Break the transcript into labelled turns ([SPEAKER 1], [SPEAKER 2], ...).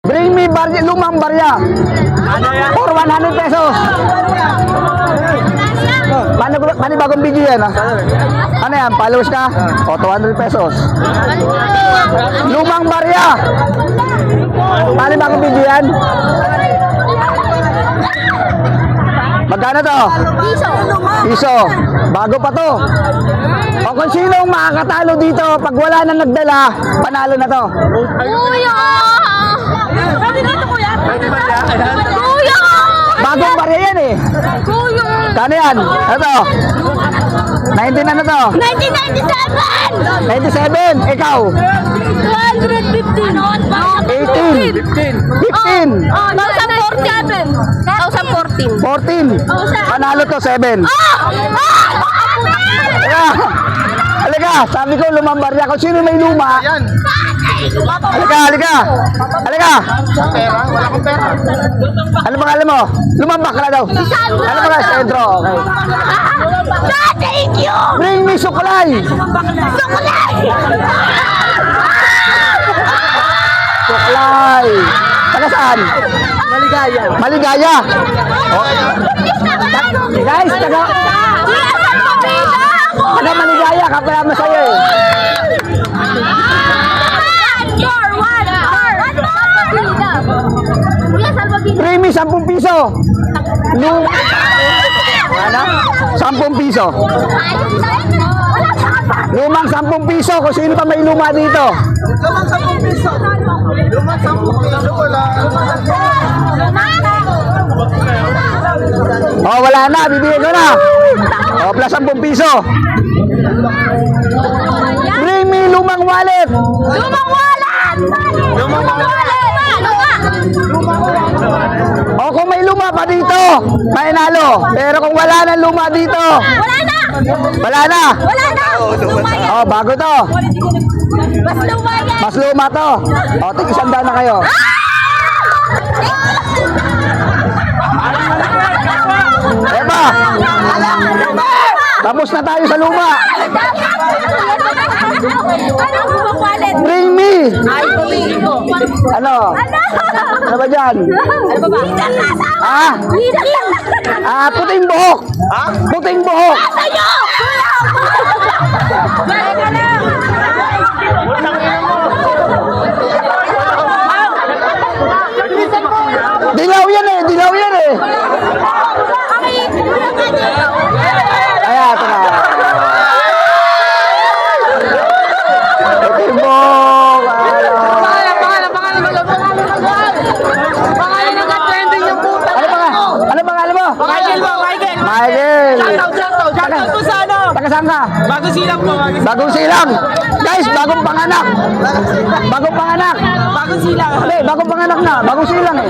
[SPEAKER 1] Bring me lumang barya.
[SPEAKER 2] Ano yan?
[SPEAKER 1] For 100 pesos. Paano bagong video yan, ha? Ano yan? Followers ka? O, 200 pesos. Lumang barya. Paano bagong video yan? Magkano to? Piso. Bago pa to. O kung sinong makakatalo dito, pag wala nang nagdala, panalo na to.
[SPEAKER 3] Kuya! Kuya!
[SPEAKER 1] Bagong barya yan eh.
[SPEAKER 3] Kuya!
[SPEAKER 1] Kano yan? Ano to? 19 ano to?
[SPEAKER 3] 1997!
[SPEAKER 1] 97. Ikaw?
[SPEAKER 3] 215!
[SPEAKER 1] 18. 15.
[SPEAKER 3] 2014!
[SPEAKER 1] 14. Panalo to 7. Halika, sabi ko lumang barya. Kung sino may luma, halika.
[SPEAKER 2] Wala akong pera.
[SPEAKER 1] Ano pangalan mo? Lumang bakla daw. Ano pangalan? Sentro. Okay.
[SPEAKER 3] Thank you!
[SPEAKER 1] Bring me suklay. Suklay. Taga saan? Maligaya. Oh. Guys, taga Maligaya. Kapala masaya eh. Bring me 10 piso. Ano? 10 piso. Lumang 10 piso. Kung sino pa may luma dito.
[SPEAKER 2] Lumang 10 piso. Lumang 10 piso wala.
[SPEAKER 1] Oh, wala na. Bibigay ko na. Oh, plus 10 piso. Bring me lumang wallet. O kung may luma pa dito, manalo. Pero kung wala na luma dito, wala na. Oh, bago to. Mas luma to. O, tig-100 na kayo. Eba, tapos na tayo sa luma. Bring me. Ano? Ano ba dyan? Puting buhok. Puting buhok. Dilaw yan eh. Ayan, ito na. Puting buhok. Ano pangalan mo? Michael. Taga saan ka?
[SPEAKER 2] Bagong silang po.
[SPEAKER 1] Bagong silang. Guys, bagong panganak.
[SPEAKER 2] Bagong silang.
[SPEAKER 1] Hindi, bagong panganak na. Bagong silang eh.